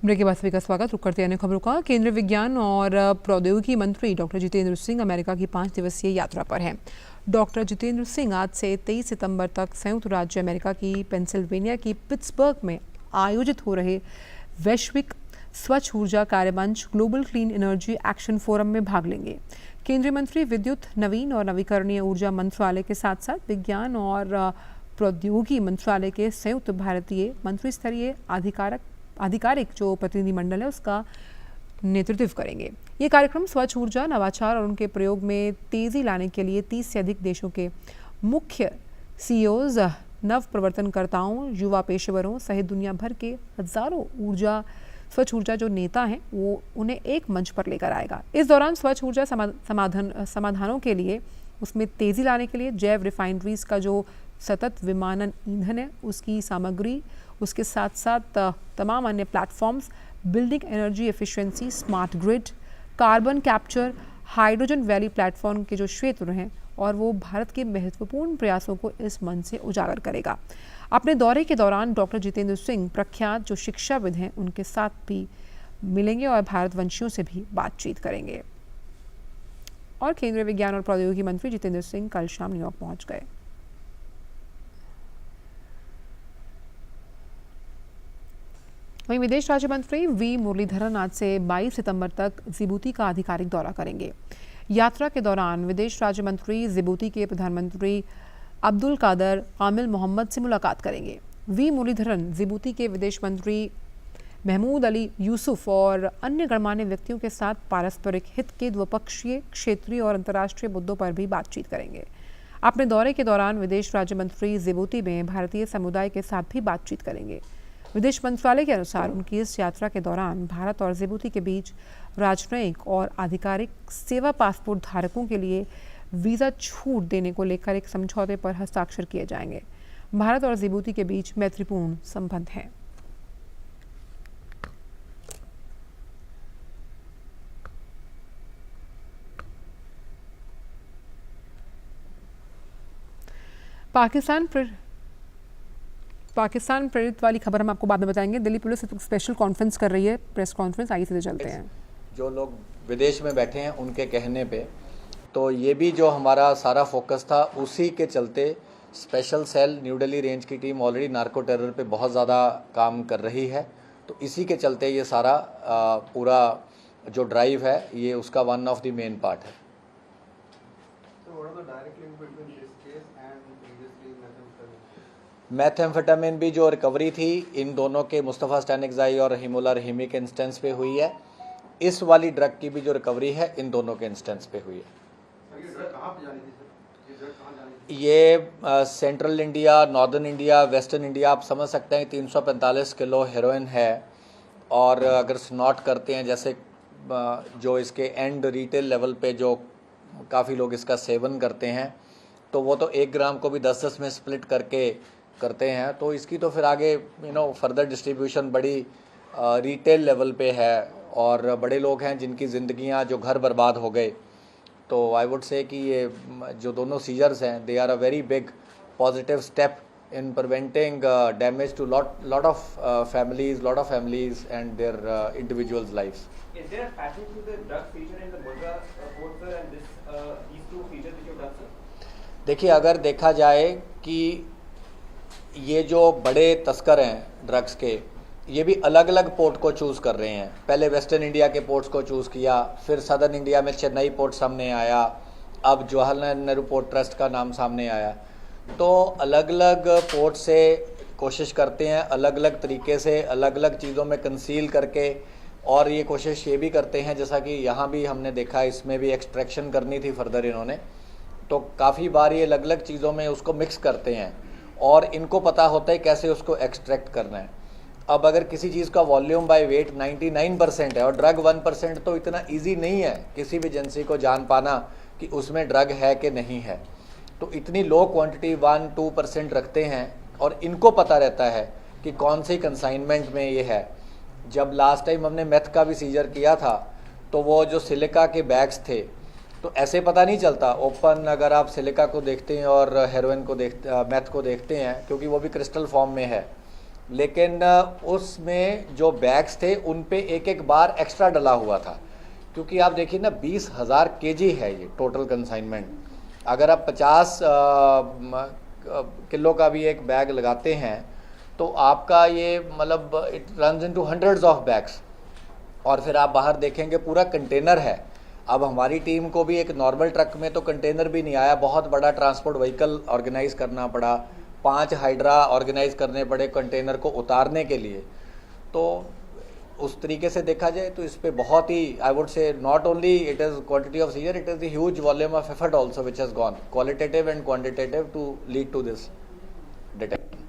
ब्रेक के बाद सभी का स्वागत। रुक करते अन्य खबरों का। केंद्रीय विज्ञान और प्रौद्योगिकी मंत्री डॉक्टर जितेंद्र सिंह अमेरिका की 5 दिवसीय यात्रा पर हैं। डॉक्टर जितेंद्र सिंह आज से 23 सितंबर तक संयुक्त राज्य अमेरिका की पेंसिल्वेनिया की पिट्सबर्ग में आयोजित हो रहे वैश्विक स्वच्छ ऊर्जा कार्यमंच global clean energy action forum में भाग लेंगे। केंद्रीय मंत्री विद्युत, नवीन और नवीकरणीय ऊर्जा मंत्रालय के साथ साथ विज्ञान और प्रौद्योगिकी मंत्रालय के संयुक्त भारतीय मंत्री स्तरीय आधिकारिक जो प्रतिनिधिमंडल है उसका नेतृत्व करेंगे। ये कार्यक्रम स्वच्छ ऊर्जा, नवाचार और उनके प्रयोग में तेजी लाने के लिए 30 से अधिक देशों के मुख्य सीईओज, नव प्रवर्तनकर्ताओं, युवा पेशेवरों सहित दुनिया भर के हजारों स्वच्छ ऊर्जा जो नेता हैं वो उन्हें एक मंच पर लेकर आएगा। इस दौरान स्वच्छ ऊर्जा समाधानों के लिए उसमें तेजी लाने के लिए जैव रिफाइनरीज का जो सतत विमानन ईंधन है उसकी सामग्री, उसके साथ साथ तमाम अन्य platforms, building energy efficiency, smart grid, carbon capture, hydrogen valley platform के जो क्षेत्र हैं और वो भारत के महत्वपूर्ण प्रयासों को इस मंच से उजागर करेगा। अपने दौरे के दौरान डॉक्टर जितेंद्र सिंह प्रख्यात जो शिक्षाविद हैं उनके साथ भी मिलेंगे और भारतवंशियों से भी बातचीत करेंगे। और केंद्रीय विज्ञान और प्रौद्योगिकी मंत्री जितेंद्र सिंह कल शाम न्यूयॉर्क पहुंच गए। वहीं विदेश राज्य मंत्री वी मुरलीधरन आज से 22 सितंबर तक जिबूती का आधिकारिक दौरा करेंगे। यात्रा के दौरान विदेश राज्य मंत्री जिबूती के प्रधानमंत्री अब्दुल कादर आमिल मोहम्मद से मुलाकात करेंगे। वी मुरलीधरन जिबूती के विदेश मंत्री महमूद अली यूसुफ और अन्य गणमान्य व्यक्तियों के साथ पारस्परिक हित के द्विपक्षीय, क्षेत्रीय और अंतर्राष्ट्रीय मुद्दों पर भी बातचीत करेंगे। अपने दौरे के दौरान विदेश राज्य मंत्री जिबूती में भारतीय समुदाय के साथ भी बातचीत करेंगे। विदेश मंत्रालय के अनुसार उनकी इस यात्रा के दौरान भारत और जिबूती के बीच राजनयिक और आधिकारिक सेवा पासपोर्ट धारकों के लिए वीज़ा छूट देने को लेकर एक समझौते पर हस्ताक्षर किए जाएंगे। भारत और जिबूती के बीच मैत्रीपूर्ण संबंध हैं। पाकिस्तान प्रेरित वाली खबर हम आपको बाद में बताएंगे। दिल्ली पुलिस स्पेशल कॉन्फ्रेंस कर रही है, प्रेस कॉन्फ्रेंस। आइए सीधे चलते हैं। जो लोग विदेश में बैठे हैं उनके कहने पे तो ये भी जो हमारा सारा फोकस था उसी के चलते special cell new Delhi range की टीम ऑलरेडी नार्को टेरर पे बहुत ज़्यादा काम कर रही है। तो इसी के चलते ये सारा पूरा जो ड्राइव है ये उसका one of the main part है। मैथेम्फेटामिन भी जो रिकवरी थी इन दोनों के मुस्तफ़ा स्टैनिक्ज़ाई और हिमोला रहीमी के इंस्टेंस पे हुई है। इस वाली ड्रग की भी जो रिकवरी है इन दोनों के इंस्टेंस पे हुई है। ये central India, northern India, western India आप समझ सकते हैं 345 किलो हेरोइन है। और अगर नोट करते हैं जैसे जो इसके एंड रिटेल लेवल पे जो काफ़ी लोग इसका सेवन करते हैं तो वो तो 1 ग्राम को भी 10-10 में स्प्लिट करके करते हैं। तो इसकी तो फिर आगे फर्दर डिस्ट्रीब्यूशन बड़ी रिटेल लेवल पे है और बड़े लोग हैं जिनकी ज़िंदगियां जो घर बर्बाद हो गए। तो आई वुड से कि ये जो दोनों सीजर्स हैं they are a very big positive step in preventing damage to lot of families and their individuals' lives. Is there a pattern to the drug feature in the Murga port, sir, and these two features which you have done, sir? देखिए अगर देखा जाए कि ये जो बड़े तस्कर हैं ड्रग्स के ये भी अलग अलग पोर्ट को चूज़ कर रहे हैं। पहले वेस्टर्न इंडिया के पोर्ट्स को चूज़ किया, फिर सदर्न इंडिया में चेन्नई पोर्ट सामने आया, अब जवाहरलाल नेहरू पोर्ट ट्रस्ट का नाम सामने आया। तो अलग अलग पोर्ट से कोशिश करते हैं अलग अलग तरीके से अलग अलग चीज़ों में कंसील करके, और ये कोशिश ये भी करते हैं जैसा कि यहाँ भी हमने देखा इसमें भी एक्सट्रैक्शन करनी थी फर्दर इन्होंने, तो काफ़ी बार ये अलग अलग चीज़ों में उसको मिक्स करते हैं और इनको पता होता है कैसे उसको एक्सट्रैक्ट करना है। अब अगर किसी चीज़ का वॉल्यूम बाय वेट 99% है और ड्रग 1%, तो इतना ईजी नहीं है किसी भी एजेंसी को जान पाना कि उसमें ड्रग है कि नहीं है। तो इतनी लो क्वांटिटी 1-2% रखते हैं और इनको पता रहता है कि कौन सी कंसाइनमेंट में ये है। जब लास्ट टाइम हमने मेथ का भी सीजर किया था तो वो जो सिलिका के बैग्स थे तो ऐसे पता नहीं चलता ओपन, अगर आप सिलिका को देखते हैं और हेरोइन को देखते मेथ को देखते हैं क्योंकि वो भी क्रिस्टल फॉर्म में है, लेकिन उसमें जो बैग्स थे उन पे एक एक बार एक्स्ट्रा डला हुआ था, क्योंकि आप देखिए ना 20,000 kg है ये टोटल कंसाइनमेंट। अगर आप 50 किलो का भी एक बैग लगाते हैं तो आपका ये मतलब it runs into hundreds of bags. और फिर आप बाहर देखेंगे पूरा कंटेनर है। अब हमारी टीम को भी एक नॉर्मल ट्रक में तो कंटेनर भी नहीं आया, बहुत बड़ा ट्रांसपोर्ट व्हीकल ऑर्गेनाइज करना पड़ा, 5 हाइड्रा ऑर्गेनाइज करने पड़े कंटेनर को उतारने के लिए। तो उस तरीके से देखा जाए तो इस पे बहुत ही I would say not only it is quantity of seizure, it is the huge volume of effort also which has gone qualitative and quantitative to lead to this detection.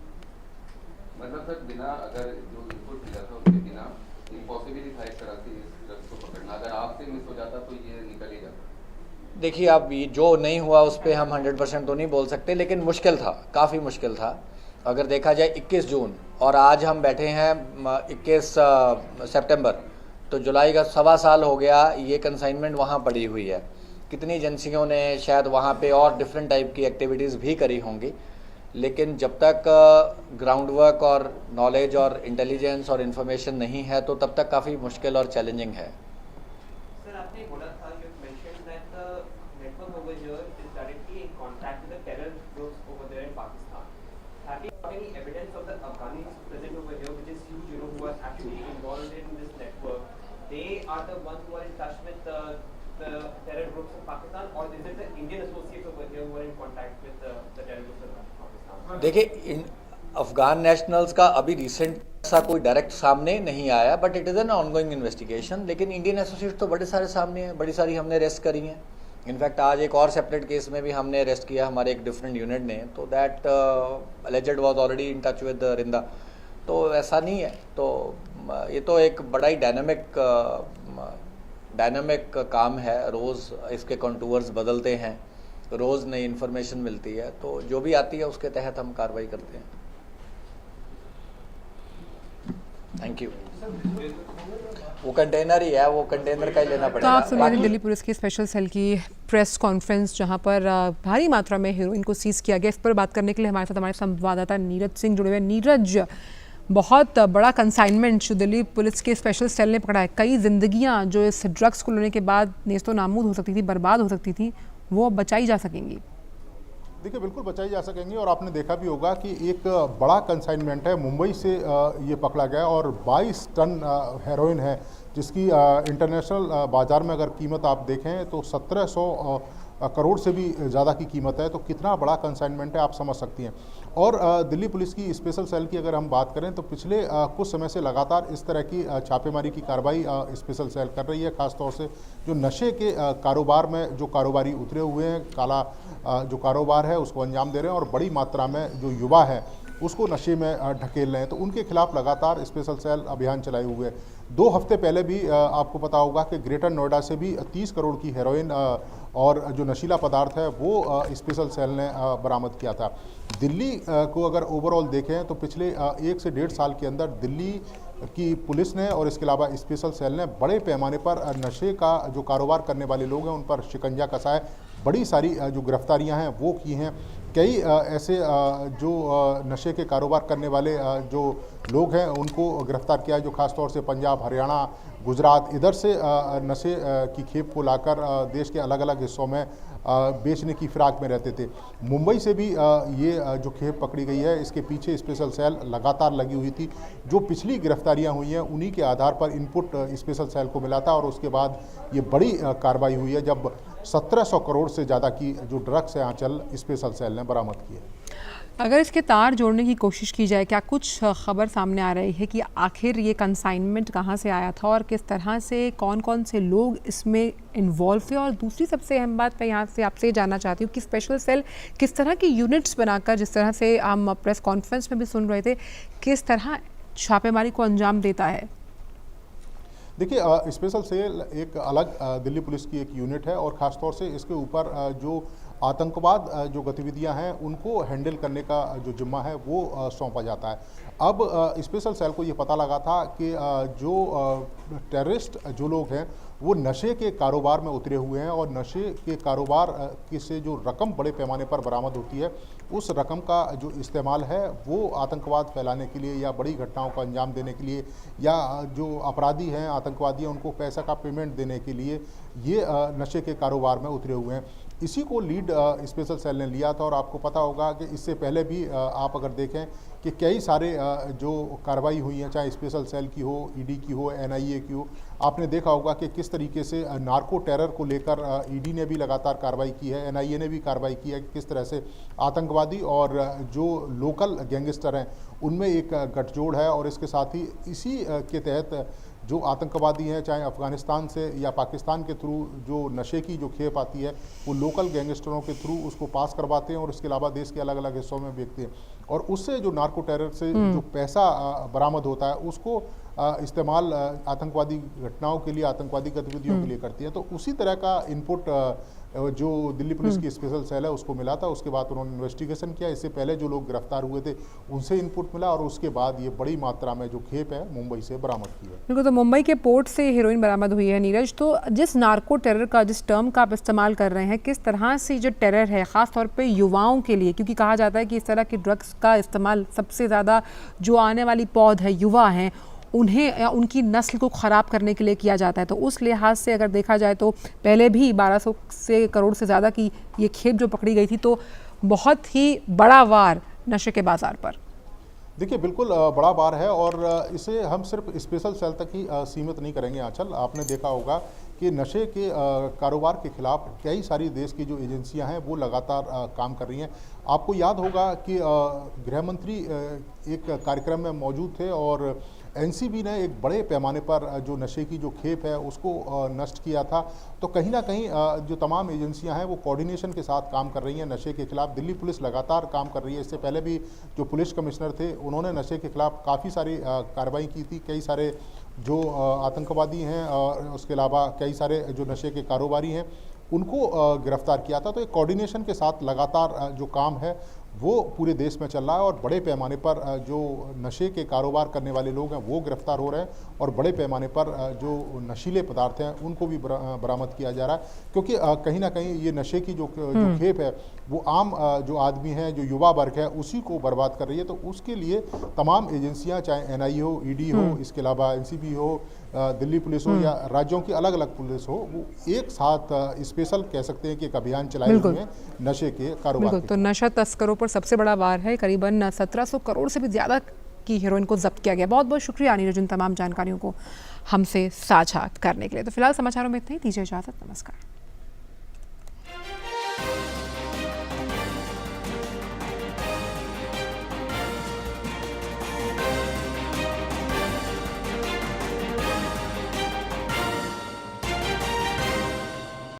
मतलब सर बिना अगर जो इनपुट मिला था उसके बिना इम्पॉसिबल था एक तरह से इस ड्रग्स को पकड़ना, अगर आपसे मिस हो जाता तो ये निकल ही जाता। देखिए अब ये जो नहीं हुआ उस पर हम 100% तो नहीं बोल सकते, लेकिन मुश्किल था, काफ़ी मुश्किल था। अगर देखा जाए 21 जून और आज हम बैठे हैं 21 सितंबर, तो जुलाई का 1.25 साल हो गया ये कंसाइनमेंट वहाँ पड़ी हुई है। कितनी एजेंसियों ने शायद वहाँ पे और डिफरेंट टाइप की एक्टिविटीज़ भी करी होंगी, लेकिन जब तक ग्राउंड वर्क और नॉलेज और इंटेलिजेंस और इन्फॉर्मेशन नहीं है तो तब तक काफ़ी मुश्किल और चैलेंजिंग है। सर आपने बोला था you mentioned that the network over here is directly in contact with the terror groups over there in Pakistan. Have you got any evidence of the Afghanis present over here, which is huge, you know, who are actually involved in this network? They are the ones who are in touch with the terror groups in Pakistan, or is it the Indian associates over here who are in contact with the terror groups in Pakistan? देखिए अफगान नेशनल्स का अभी रिसेंट सा कोई डायरेक्ट सामने नहीं आया, but it is an ongoing investigation. लेकिन इंडियन एसोसिएट तो बड़े सारे सामने हैं, बड़ी सारी हमने अरेस्ट करी हैं। इनफैक्ट आज एक और सेपरेट केस में भी हमने अरेस्ट किया हमारे एक डिफरेंट यूनिट ने, तो that alleged was already in touch with Rinda. तो ऐसा नहीं है, तो ये तो एक बड़ा ही डायनामिक काम है। रोज़ इसके कंटूर्स बदलते हैं, रोज़ नई इन्फॉर्मेशन मिलती है, तो जो भी आती है उसके तहत हम कार्रवाई करते हैं। Thank you. वो कंटेनर ही है, वो कंटेनर का ही लेना तो पड़ेगा। आप सुन रहे हैं दिल्ली पुलिस की स्पेशल सेल की प्रेस कॉन्फ्रेंस, जहां पर भारी मात्रा में हेरोइन को सीज किया गया। इस पर बात करने के लिए हमारे साथ हमारे संवाददाता नीरज सिंह जुड़े हुए। नीरज, बहुत बड़ा कंसाइनमेंट जो दिल्ली पुलिस के स्पेशल सेल ने पकड़ा है, कई जिंदगियां जो इस ड्रग्स को लेने के बाद नेस्तो नाबूद हो सकती थी, बर्बाद हो सकती थी, वो बचाई जा सकेंगी। देखिए बिल्कुल बचाई जा सकेंगी। और आपने देखा भी होगा कि एक बड़ा कंसाइनमेंट है, मुंबई से ये पकड़ा गया और 22 टन हेरोइन है, जिसकी इंटरनेशनल बाज़ार में अगर कीमत आप देखें तो 1700 करोड़ से भी ज़्यादा की कीमत है। तो कितना बड़ा कंसाइनमेंट है आप समझ सकती हैं। और दिल्ली पुलिस की स्पेशल सेल की अगर हम बात करें तो पिछले कुछ समय से लगातार इस तरह की छापेमारी की कार्रवाई स्पेशल सेल कर रही है। ख़ासतौर से जो नशे के कारोबार में जो कारोबारी उतरे हुए हैं, काला जो कारोबार है उसको अंजाम दे रहे हैं और बड़ी मात्रा में जो युवा है उसको नशे में ढकेल रहे हैं, तो उनके खिलाफ लगातार स्पेशल सेल अभियान चलाए हुए हैं। 2 हफ्ते पहले भी आपको पता होगा कि ग्रेटर नोएडा से भी 30 करोड़ की हेरोइन और जो नशीला पदार्थ है वो स्पेशल सेल ने बरामद किया था। दिल्ली को अगर ओवरऑल देखें तो पिछले 1 से 1.5 साल के अंदर दिल्ली की पुलिस ने और इसके अलावा स्पेशल सेल ने बड़े पैमाने पर नशे का जो कारोबार करने वाले लोग हैं उन पर शिकंजा कसा है। बड़ी सारी जो गिरफ्तारियां हैं वो की हैं। कई ऐसे जो नशे के कारोबार करने वाले जो लोग हैं उनको गिरफ्तार किया है, जो खासतौर से पंजाब, हरियाणा, गुजरात इधर से नशे की खेप को लाकर देश के अलग अलग हिस्सों में बेचने की फिराक में रहते थे। मुंबई से भी ये जो खेप पकड़ी गई है, इसके पीछे स्पेशल सेल लगातार लगी हुई थी। जो पिछली गिरफ्तारियां हुई हैं उन्हीं के आधार पर इनपुट स्पेशल सेल को मिला था और उसके बाद ये बड़ी कार्रवाई हुई है, जब 1700 करोड़ से ज़्यादा की जो ड्रग्स है आंचल स्पेशल सेल ने बरामद किए। अगर इसके तार जोड़ने की कोशिश की जाए, क्या कुछ खबर सामने आ रही है कि आखिर ये कंसाइनमेंट कहाँ से आया था और किस तरह से कौन कौन से लोग इसमें इन्वॉल्व थे? और दूसरी सबसे अहम बात मैं यहाँ से आपसे जानना चाहती हूँ कि स्पेशल सेल किस तरह की यूनिट्स बनाकर, जिस तरह से हम प्रेस कॉन्फ्रेंस में भी सुन रहे थे, किस तरह छापेमारी को अंजाम देता है? देखिए स्पेशल सेल एक अलग दिल्ली पुलिस की एक यूनिट है और ख़ासतौर से इसके ऊपर जो आतंकवाद जो गतिविधियां हैं उनको हैंडल करने का जो जिम्मा है वो सौंपा जाता है। अब स्पेशल सेल को ये पता लगा था कि जो टेररिस्ट जो लोग हैं वो नशे के कारोबार में उतरे हुए हैं और नशे के कारोबार से जो रकम बड़े पैमाने पर बरामद होती है, उस रकम का जो इस्तेमाल है वो आतंकवाद फैलाने के लिए या बड़ी घटनाओं को अंजाम देने के लिए या जो अपराधी हैं, आतंकवादी हैं, उनको पैसा का पेमेंट देने के लिए ये नशे के कारोबार में उतरे हुए हैं। इसी को लीड स्पेशल सेल ने लिया था और आपको पता होगा कि इससे पहले भी आप अगर देखें कि कई सारे जो कार्रवाई हुई है, चाहे स्पेशल सेल की हो, ईडी की हो, एनआईए की हो, आपने देखा होगा कि किस तरीके से नार्को टेरर को लेकर ईडी ने भी लगातार कार्रवाई की है, एनआईए ने भी कार्रवाई की है, किस तरह से आतंकवादी और जो लोकल गैंगस्टर हैं उनमें एक गठजोड़ है। और इसके साथ ही इसी के तहत जो आतंकवादी हैं, चाहे अफ़गानिस्तान से या पाकिस्तान के थ्रू जो नशे की जो खेप आती है वो लोकल गैंगस्टरों के थ्रू उसको पास करवाते हैं और उसके अलावा देश के अलग अलग हिस्सों में बेचते हैं और उससे जो नार्को टेरर से जो पैसा बरामद होता है उसको इस्तेमाल आतंकवादी घटनाओं के लिए, आतंकवादी गतिविधियों के लिए करती है। तो उसी तरह का इनपुट जो दिल्ली पुलिस की स्पेशल सेल है उसको मिला था। उसके बाद उन्होंने इन्वेस्टिगेशन किया। इससे पहले जो लोग गिरफ्तार हुए थे उनसे इनपुट मिला और उसके बाद ये बड़ी मात्रा में जो खेप है मुंबई से बरामद की है। बिल्कुल, तो मुंबई के पोर्ट से हेरोइन बरामद हुई है। नीरज, तो जिस नार्को टेरर का, जिस टर्म का आप इस्तेमाल कर रहे हैं, किस तरह से जो टेरर है ख़ासतौर पर युवाओं के लिए, क्योंकि कहा जाता है कि इस तरह के ड्रग्स का इस्तेमाल सबसे ज़्यादा जो आने वाली पौध है, युवा हैं, उन्हें या उनकी नस्ल को ख़राब करने के लिए किया जाता है। तो उस लिहाज से अगर देखा जाए तो पहले भी 1200 करोड़ से ज़्यादा की ये खेप जो पकड़ी गई थी, तो बहुत ही बड़ा वार नशे के बाज़ार पर। देखिए, बिल्कुल बड़ा वार है और इसे हम सिर्फ स्पेशल सेल तक ही सीमित नहीं करेंगे। आंचल, आपने देखा होगा कि नशे के कारोबार के खिलाफ कई सारी देश की जो एजेंसियां हैं वो लगातार काम कर रही हैं। आपको याद होगा कि गृह मंत्री एक कार्यक्रम में मौजूद थे और एनसीबी ने एक बड़े पैमाने पर जो नशे की जो खेप है उसको नष्ट किया था। तो कहीं ना कहीं जो तमाम एजेंसियां हैं वो कोऑर्डिनेशन के साथ काम कर रही हैं नशे के खिलाफ। दिल्ली पुलिस लगातार काम कर रही है। इससे पहले भी जो पुलिस कमिश्नर थे उन्होंने नशे के खिलाफ काफ़ी सारी कार्रवाई की थी। कई सारे जो आतंकवादी हैं और उसके अलावा कई सारे जो नशे के कारोबारी हैं उनको गिरफ्तार किया था। तो एक कोऑर्डिनेशन के साथ लगातार जो काम है वो पूरे देश में चल रहा है और बड़े पैमाने पर जो नशे के कारोबार करने वाले लोग हैं वो गिरफ्तार हो रहे हैं और बड़े पैमाने पर जो नशीले पदार्थ हैं उनको भी बरामद किया जा रहा है। क्योंकि कहीं ना कहीं ये नशे की जो खेप है वो आम जो आदमी है, जो युवा वर्ग है, उसी को बर्बाद कर रही है। तो उसके लिए तमाम एजेंसियां, चाहे एनआईए हो, ईडी हो, इसके अलावा एनसीबी हो, दिल्ली पुलिस हो या राज्यों की अलग अलग पुलिस हो, वो एक साथ स्पेशल कह सकते हैं कि एक अभियान चलाए हुए हैं नशे के कारोबार। तो नशा तस्करों पर सबसे बड़ा वार है। करीबन 1700 करोड़ से भी ज़्यादा की हेरोइन को जब्त किया गया। बहुत बहुत शुक्रिया नीरज, इन तमाम जानकारियों को हमसे साझा करने के लिए। तो फिलहाल समाचारों में इतना ही। दीजिए इजाज़त, नमस्कार।